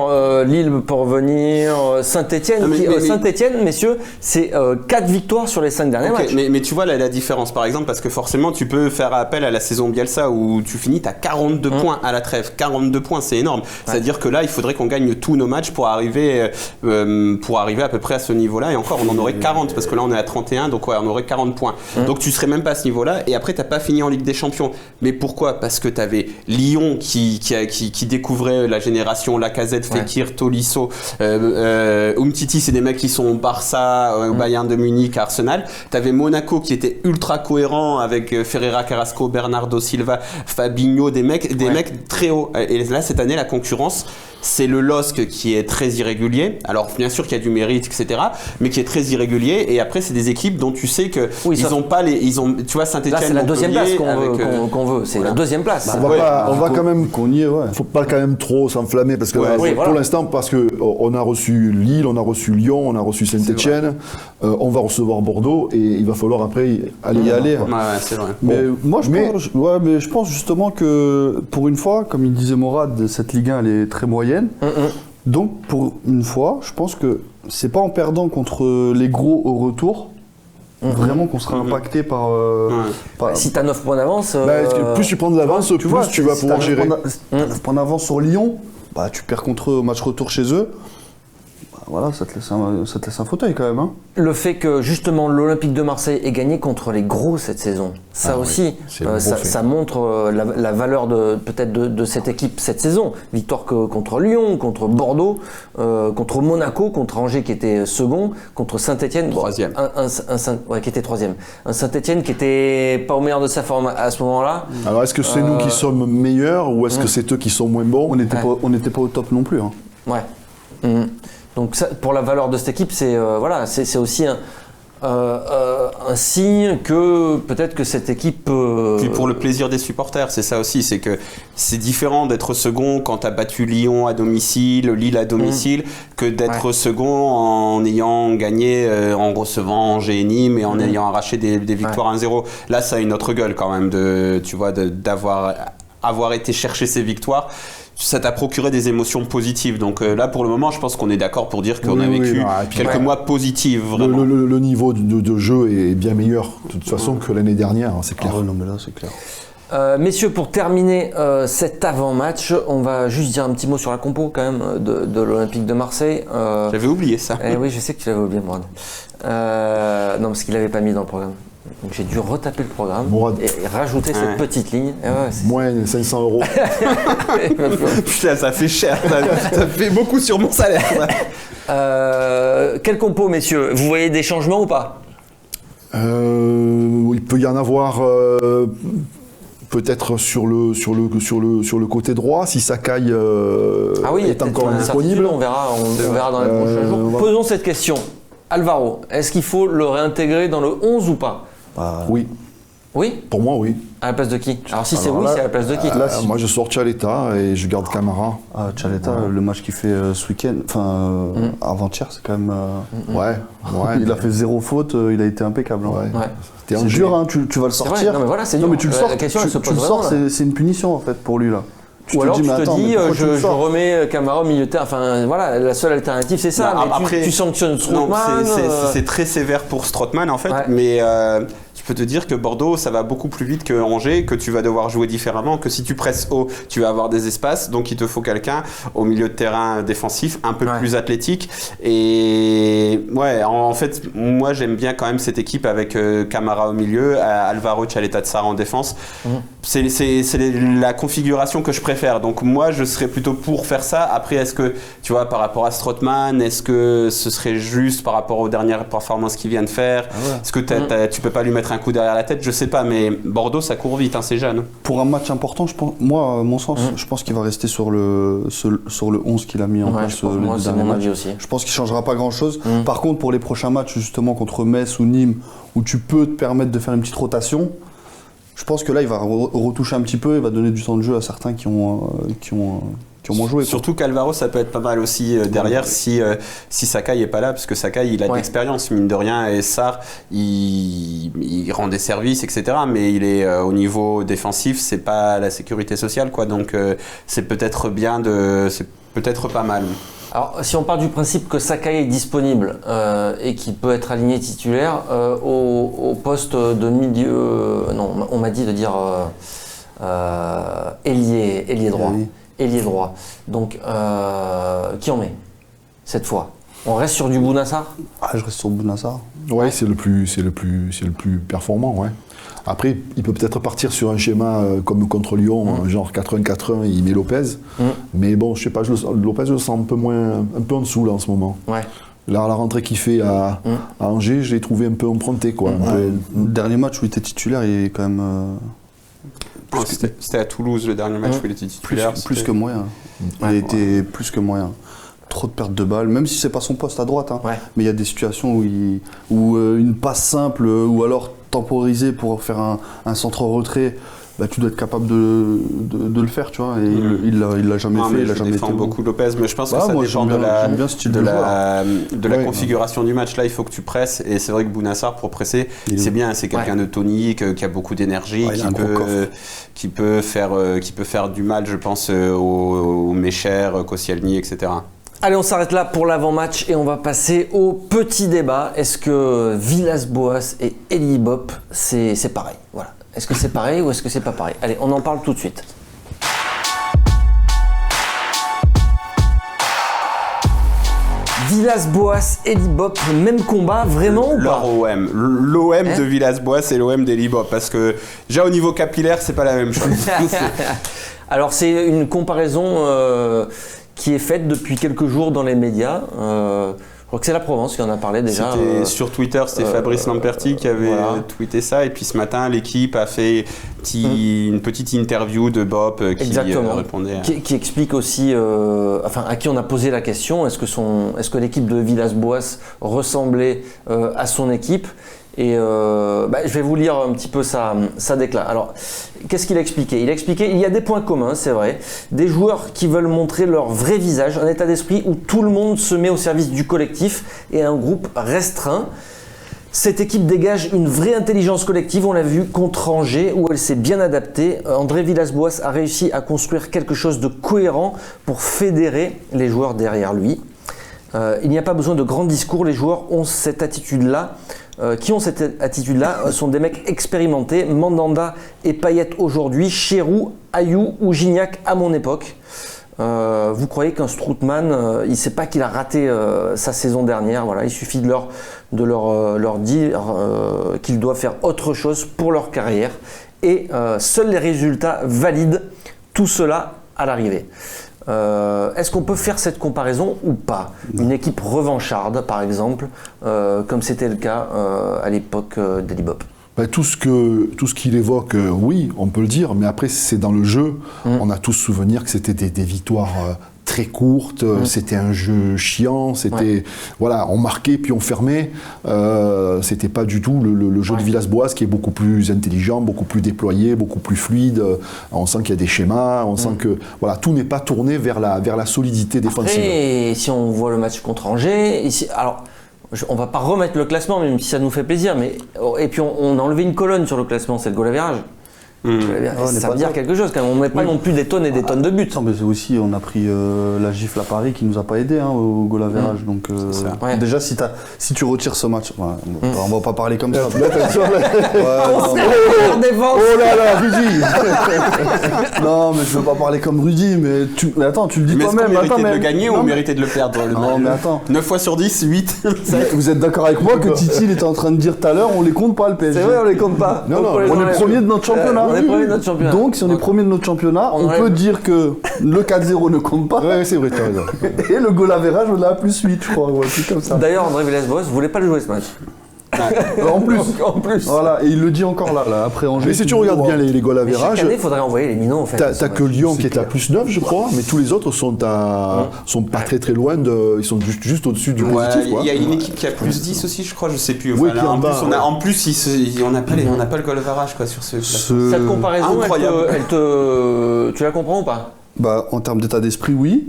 Lille peut revenir, Saint-Etienne. Saint-Etienne, messieurs, c'est 4 victoires sur les 5 derniers matchs. Mais tu vois la différence par exemple, parce que forcément tu peux faire appel à la saison Bielsa où tu finis, t'as 42 points à la trêve. 42 points, c'est énorme. C'est-à-dire que là, il faudrait qu'on gagne tous nos matchs pour arriver à peu près à ce niveau-là, et encore on en aurait 40 parce que là on est à 31, donc on aurait 40 points. Donc tu serais même pas à ce niveau-là, et après t'as pas fini en Ligue des Champions. Mais pourquoi ? Parce que t'avais Lyon qui découvrait la génération Lacazette, Fekir, Tolisso, Umtiti, c'est des mecs qui sont Barça, Bayern de Munich, Arsenal. T'avais Monaco qui était ultra cohérent avec Ferreira, Carrasco, Bernardo Silva, Fabinho, des mecs très hauts. Et là cette année la concurrence, c'est le LOSC qui est très irrégulier. Alors bien sûr qu'il y a du mérite, etc., mais qui est très irrégulier. Et après, c'est des équipes dont tu sais que ils ont pas tu vois, Saint-Etienne. Là, c'est la deuxième place qu'on veut. C'est la deuxième place. On va quand même qu'on y est. Faut pas quand même trop s'enflammer parce que pour l'instant, parce que on a reçu Lille, on a reçu Lyon, on a reçu Saint-Etienne, on va recevoir Bordeaux et il va falloir après y aller. C'est vrai. Mais moi, je pense justement que pour une fois, comme il disait Morad, cette Ligue 1 elle est très moyenne. Donc pour une fois, je pense que c'est pas en perdant contre les gros au retour vraiment qu'on sera impacté par. Si t'as 9 points d'avance. Plus tu prends de l'avance, plus tu vas pouvoir gérer. Si t'as 9 points d'avance sur Lyon, tu perds contre eux au match retour chez eux. Voilà, ça te laisse un fauteuil quand même. Hein. Le fait que justement l'Olympique de Marseille ait gagné contre les gros cette saison, ça aussi, ça montre la valeur peut-être de cette équipe cette saison. Victoire contre Lyon, contre Bordeaux, contre Monaco, contre Angers qui était second, contre Saint-Etienne, troisième, qui était troisième. Un Saint-Etienne qui était pas au meilleur de sa forme à ce moment-là. Alors est-ce que c'est nous qui sommes meilleurs ou est-ce que c'est eux qui sont moins bons ? On n'était pas au top non plus. Hein. Ouais. Donc ça, pour la valeur de cette équipe, c'est aussi un signe que peut-être que cette équipe. Puis pour le plaisir des supporters, c'est ça aussi, c'est que c'est différent d'être second quand t'as battu Lyon à domicile, Lille à domicile, que d'être second en ayant gagné, en recevant Angers et Nîmes et en ayant arraché des victoires 1-0. Là, ça a une autre gueule quand même d'avoir été chercher ces victoires. Ça t'a procuré des émotions positives. Donc là, pour le moment, je pense qu'on est d'accord pour dire qu'on a vécu quelques mois positifs. Vraiment. Le niveau de jeu est bien meilleur, de toute façon, que l'année dernière, c'est clair. Non, mais là, c'est clair. Messieurs, pour terminer cet avant-match, on va juste dire un petit mot sur la compo quand même de l'Olympique de Marseille. J'avais oublié ça. Oui, je sais que tu l'avais oublié, Mourad. Non, parce qu'il l'avait pas mis dans le programme. Donc j'ai dû retaper le programme et rajouter cette petite ligne. Moins 500 €. Putain, ça fait cher. Ça fait beaucoup sur mon salaire. Quel compo, messieurs ? Vous voyez des changements ou pas ? Il peut y en avoir peut-être sur le côté droit si Sakai est encore disponible. On verra dans les prochains jours. Posons cette question. Alvaro, est-ce qu'il faut le réintégrer dans le 11 ou pas ? Oui. Oui ? Pour moi, oui. À la place de qui ? Alors si c'est c'est à la place de qui ? Moi, je sors Tchaleta et je garde Camara. Tchaleta, le match qu'il fait ce week-end, avant-hier, c'est quand même... il a fait 0 faute, il a été impeccable. C'est dur, hein, tu vas le sortir. Non, mais voilà, c'est dur. Non, mais tu le sors, la question, tu le sors, c'est une punition en fait pour lui là. Ou alors tu te dis, je remets Camara au milieu de terrain. Enfin voilà, la seule alternative c'est ça. Mais après, tu sanctionnes Strootman. C'est très sévère pour Strootman en fait, mais peux te dire que Bordeaux, ça va beaucoup plus vite que Angers, que tu vas devoir jouer différemment, que si tu presses haut, tu vas avoir des espaces, donc il te faut quelqu'un au milieu de terrain défensif, un peu plus athlétique. Et ouais, en fait, moi j'aime bien quand même cette équipe avec Camara au milieu, Alvaro Tchaleta de Sarr en défense. C'est la configuration que je préfère. Donc moi, je serais plutôt pour faire ça. Après, est-ce que, tu vois, par rapport à Strootman, est-ce que ce serait juste par rapport aux dernières performances qu'il vient de faire? Est-ce que tu peux pas lui mettre un coup derrière la tête? Je sais pas, mais Bordeaux, ça court vite, hein, c'est jeune. Pour un match important, je pense, moi, à mon sens, je pense qu'il va rester sur le 11 qu'il a mis en place le dernier match. Aussi. Je pense qu'il changera pas grand-chose. Par contre, pour les prochains matchs, justement, contre Metz ou Nîmes, où tu peux te permettre de faire une petite rotation, je pense que là, il va retoucher un petit peu, il va donner du temps de jeu à certains qui ont moins joué. Surtout qu'Alvaro, ça peut être pas mal aussi derrière si Sakai est pas là, parce que Sakai, il a de l'expérience, mine de rien, et Sarr, il rend des services, etc. Mais il est au niveau défensif, c'est pas la sécurité sociale, quoi. Donc c'est peut-être c'est peut-être pas mal. Alors, si on part du principe que Sakai est disponible et qu'il peut être aligné titulaire au poste de milieu, non, on m'a dit de dire ailier droit. Ailier droit. Donc, qui on met cette fois? On reste sur du Bounassar? Je reste sur Bounassar. Ouais, c'est le plus performant, ouais. Après, il peut peut-être partir sur un schéma comme contre Lyon, genre 4-1-4-1, il met Lopez. Mais bon, je sais pas, Lopez, je le sens un peu en dessous là en ce moment. Ouais. Là, la rentrée qu'il fait à Angers, je l'ai trouvé un peu emprunté, quoi. Le dernier match où il était titulaire, il est quand même... C'était à Toulouse, le dernier match où il était titulaire. Plus que moyen. Il a été plus que moyen. Trop de pertes de balles, même si c'est pas son poste à droite. Mais il y a des situations où une passe simple ou alors temporisée pour faire un centre-retrait, tu dois être capable de le faire, tu vois. Et il l'a jamais fait, il l'a jamais été. Beaucoup Lopez, mais je pense que ça dépend de la configuration du match. Là, il faut que tu presses, et c'est vrai que Bounassar, pour presser, c'est bien. C'est quelqu'un de tonique, qui a beaucoup d'énergie, qui peut faire du mal, je pense, aux Mécher, Koscielny, etc. Allez, on s'arrête là pour l'avant-match et on va passer au petit débat. Est-ce que Villas-Boas et Elie Bopp, c'est pareil? Voilà. Est-ce que c'est pareil ou est-ce que c'est pas pareil? Allez, on en parle tout de suite. Villas-Boas, Elie Bopp, même combat, vraiment ou pas? L'OM de Villas-Boas et l'OM d'Elie Bopp, parce que déjà au niveau capillaire, c'est pas la même chose. Alors, c'est une comparaison qui est faite depuis quelques jours dans les médias. Je crois que c'est la Provence qui en a parlé déjà. C'était sur Twitter, c'était Fabrice Lamperti qui avait tweeté ça. Et puis ce matin, l'équipe a fait une petite interview de Bopp qui répondait. Qui explique aussi, à qui on a posé la question, est-ce que l'équipe de Villas-Boas ressemblait à son équipe? Et je vais vous lire un petit peu sa décla. Alors, qu'est-ce qu'il a expliqué? Il a expliqué il y a des points communs, c'est vrai. Des joueurs qui veulent montrer leur vrai visage, un état d'esprit où tout le monde se met au service du collectif et un groupe restreint. Cette équipe dégage une vraie intelligence collective, on l'a vu contre Angers où elle s'est bien adaptée. André Villas-Boas a réussi à construire quelque chose de cohérent pour fédérer les joueurs derrière lui. Il n'y a pas besoin de grands discours, les joueurs ont cette attitude-là. Qui ont cette attitude-là sont des mecs expérimentés. Mandanda et Payet aujourd'hui, Chérou, Ayou ou Gignac à mon époque. Vous croyez qu'un Strootman, il ne sait pas qu'il a raté sa saison dernière. Voilà, il suffit de leur dire qu'ils doivent faire autre chose pour leur carrière. Et seuls les résultats valident tout cela à l'arrivée. Est-ce qu'on peut faire cette comparaison ou pas? Une équipe revancharde, par exemple, comme c'était le cas à l'époque d'Elie Bopp. Tout ce qu'il évoque, oui, on peut le dire, mais après, c'est dans le jeu. On a tous souvenir que c'était des victoires très courtes, c'était un jeu chiant, c'était voilà, on marquait puis on fermait. C'était pas du tout le jeu de Villas-Boas qui est beaucoup plus intelligent, beaucoup plus déployé, beaucoup plus fluide. On sent qu'il y a des schémas, on sent que voilà, tout n'est pas tourné vers la solidité défensive. Et si on voit le match contre Angers, ici, alors on va pas remettre le classement, même si ça nous fait plaisir, mais et puis on a enlevé une colonne sur le classement, c'est le goal average. Ça veut dire quelque chose quand même. On ne met pas non plus des tonnes et des tonnes de buts. Non, mais c'est aussi, on a pris la gifle à Paris qui nous a pas aidé au goal average. Donc déjà, si tu retires ce match, on va pas parler comme ça. On défense. Oh là là, Rudy. Non, mais je veux pas parler comme Rudy, mais attends, tu le dis toi-même. Mais est-ce qu'on méritait de le gagner ou on méritait de le perdre? Non, mais attends. 9 fois sur 10, 8. Vous êtes d'accord avec moi que Titi il était en train de dire tout à l'heure, on les compte pas le PSG. C'est vrai, on les compte pas. Non, on est premier de notre championnat. On est premier de notre championnat. Donc, si on est premier de notre championnat, on peut dire que le 4-0 ne compte pas. Ouais, c'est vrai, t'as raison. Et le goal average, on a plus 8, je crois, ou un truc comme ça. D'ailleurs, André Villas-Boas voulait pas le jouer ce match. En plus. Voilà, et il le dit encore là après Angers. Mais si tu regardes bien les goals average, chaque année, il faudrait envoyer les minots en fait. T'as que Lyon qui est à plus 9, je crois, mais tous les autres sont pas très loin ils sont juste au-dessus du positif. Il y a une équipe qui a plus 10 aussi, je crois, je sais plus. Oui, en plus, on n'a pas le goal average quoi, sur ce. Cette comparaison, tu la comprends ou pas? En termes d'état d'esprit, oui.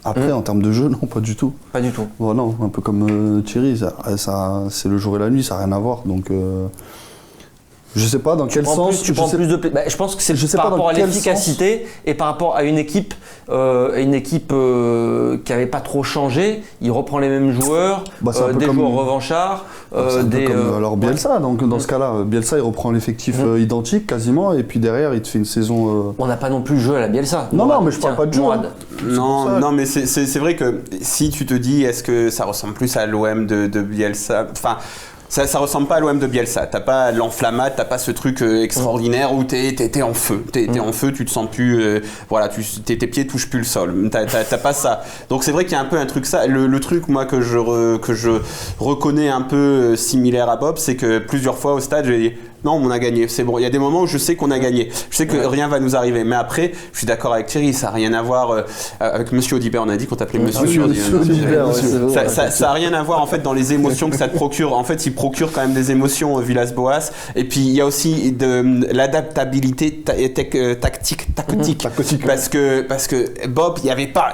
Après, en termes de jeu, non, pas du tout. Pas du tout. Non, un peu comme Thierry, c'est le jour et la nuit, ça n'a rien à voir. Donc, je sais pas dans quel sens. Je pense que c'est par rapport à l'efficacité et par rapport à une équipe qui n'avait pas trop changé. Il reprend les mêmes joueurs, des joueurs revanchards. Alors Bielsa, donc dans ce cas-là, Bielsa il reprend l'effectif identique quasiment et puis derrière il te fait une saison. On n'a pas non plus joué à la Bielsa. Non, mais je parle pas de joueur. Non, mais c'est vrai que si tu te dis est-ce que ça ressemble plus à l'OM de Bielsa, enfin. Ça ressemble pas à l'OM de Bielsa. T'as pas l'enflammade, t'as pas ce truc extraordinaire où t'es en feu. T'es en feu, tu te sens plus. Tes pieds touchent plus le sol. T'as pas ça. Donc c'est vrai qu'il y a un peu un truc ça. Le truc moi que je reconnais un peu similaire à Bob, c'est que plusieurs fois au stade j'ai dit non, on a gagné, c'est bon. Il y a des moments où je sais qu'on a gagné. Je sais que rien va nous arriver. Mais après, je suis d'accord avec Thierry, ça n'a rien à voir avec Monsieur Audibert. On a dit qu'on t'appelait Monsieur Audibert. Ça n'a rien à voir en fait dans les émotions que ça te procure. En fait, il procure quand même des émotions Villas-Boas. Et puis il y a aussi de l'adaptabilité tactique. Parce que Bob, il y avait pas.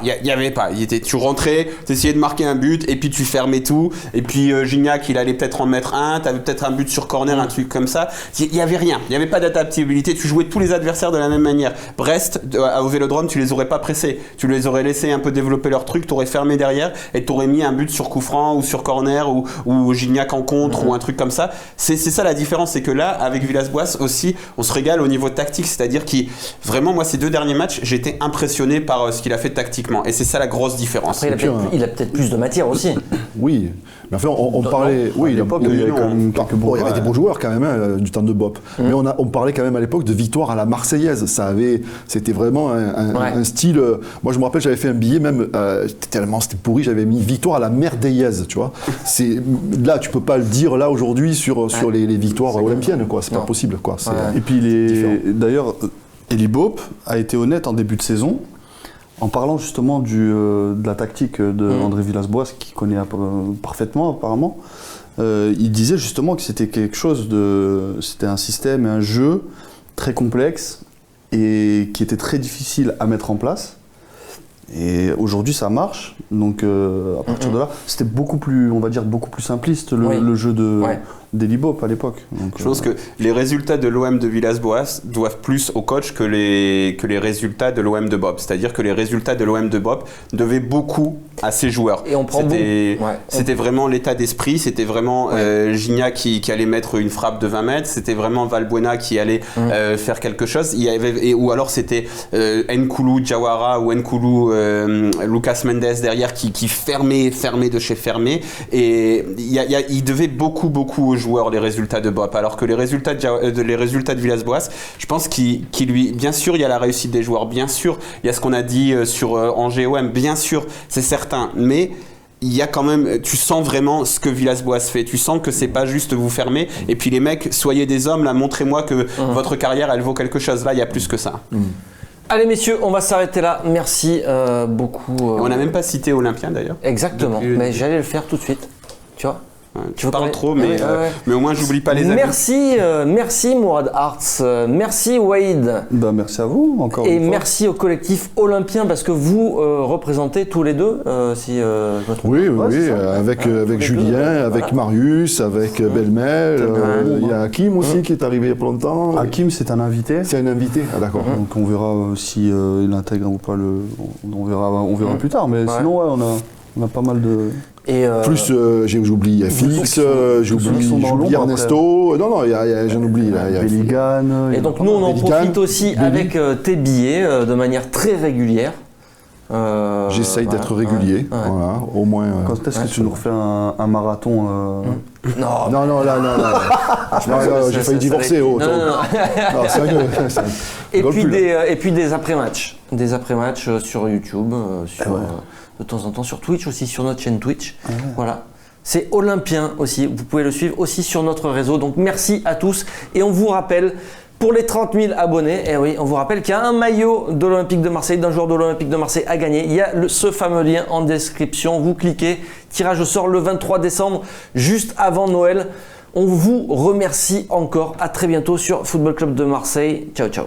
Tu rentrais, tu essayais de marquer un but et puis tu fermais tout. Et puis Gignac, il allait peut-être en mettre un. T'avais peut-être un but sur corner, un truc comme ça. Il n'y avait rien, il n'y avait pas d'adaptabilité, tu jouais tous les adversaires de la même manière. Brest, au Vélodrome, tu les aurais pas pressés, tu les aurais laissés un peu développer leur truc, tu aurais fermé derrière et tu aurais mis un but sur coup franc ou sur corner ou Gignac en contre ou un truc comme ça. C'est ça la différence, c'est que là, avec Villas-Boas aussi, on se régale au niveau tactique, c'est-à-dire vraiment, moi, ces 2 derniers matchs, j'ai été impressionné par ce qu'il a fait tactiquement et c'est ça la grosse différence. Après, il a peut-être plus de matière aussi. Oui, mais enfin, on parlait. Oui, il y avait des bons joueurs quand même. Du temps de Bop. Mais on parlait quand même à l'époque de victoire à la Marseillaise. C'était vraiment un style. Moi, je me rappelle, j'avais fait un billet même tellement c'était pourri, j'avais mis victoire à la Merdeillaise, tu vois. Là, tu peux pas le dire là aujourd'hui sur les victoires olympiennes, quoi. C'est pas possible, quoi. Et puis d'ailleurs, Elie Bop a été honnête en début de saison. En parlant justement de la tactique de André Villas-Boas, qui connaît parfaitement apparemment, il disait justement que c'était c'était un système et un jeu très complexe et qui était très difficile à mettre en place. Et aujourd'hui ça marche, donc à partir de là, c'était beaucoup plus simpliste le jeu d'Elie Bop à l'époque. Donc, je pense que les résultats de l'OM de Villas-Boas doivent plus au coach que les résultats de l'OM de Bob. C'est-à-dire que les résultats de l'OM de Bob devaient beaucoup à ses joueurs. Et c'était vraiment l'état d'esprit, c'était vraiment Gignac qui allait mettre une frappe de 20 mètres, c'était vraiment Valbuena qui allait faire quelque chose. Ou alors c'était Nkoulou Diawara ou Nkoulou Lucas Mendes derrière qui fermait de chez fermé. Et il devait beaucoup aux joueurs les résultats de Bop, alors que les résultats de Villas-Boas, je pense qu'il lui, bien sûr il y a la réussite des joueurs, bien sûr il y a ce qu'on a dit sur Angers OM, bien sûr c'est certain, mais il y a quand même, tu sens vraiment ce que Villas-Boas fait, tu sens que c'est pas juste vous fermer et puis les mecs, soyez des hommes là, montrez-moi que votre carrière elle vaut quelque chose. Là il y a plus que ça. Allez messieurs, on va s'arrêter là. Merci beaucoup. On n'a même pas cité Olympien d'ailleurs. Exactement, mais j'allais le faire tout de suite. Tu vois. Tu parles trop, mais au moins j'oublie pas les amis. Merci Mourad Hartz, merci Wade. Merci à vous encore une fois. Et merci au collectif olympien parce que vous représentez tous les deux, si je me trompe. Oui, avec Julien, avec Marius, avec Belmel. Il y a Hakim aussi qui est arrivé il y a pas longtemps. Hakim, c'est un invité. C'est un invité, d'accord. Donc on verra si il intègre ou pas on verra plus tard. Mais sinon, on a pas mal de. Et plus, j'oublie Fix, j'oublie Ernesto. Non, j'en oublie. Il y a Belligan. Et donc nous, on en profite aussi avec tes billets de manière très régulière. J'essaye d'être régulier, voilà, au moins. Quand est-ce que tu nous refais un marathon Non, j'ai failli divorcer. Non, et puis des après-matchs. Des après-matchs sur YouTube, de temps en temps sur Twitch aussi, sur notre chaîne Twitch. Voilà. C'est Olympien aussi, vous pouvez le suivre aussi sur notre réseau. Donc merci à tous et on vous rappelle, pour les 30 000 abonnés, on vous rappelle qu'il y a un maillot de l'Olympique de Marseille, d'un joueur de l'Olympique de Marseille à gagner. Il y a ce fameux lien en description, vous cliquez, tirage au sort le 23 décembre, juste avant Noël. On vous remercie encore, à très bientôt sur Football Club de Marseille. Ciao, ciao.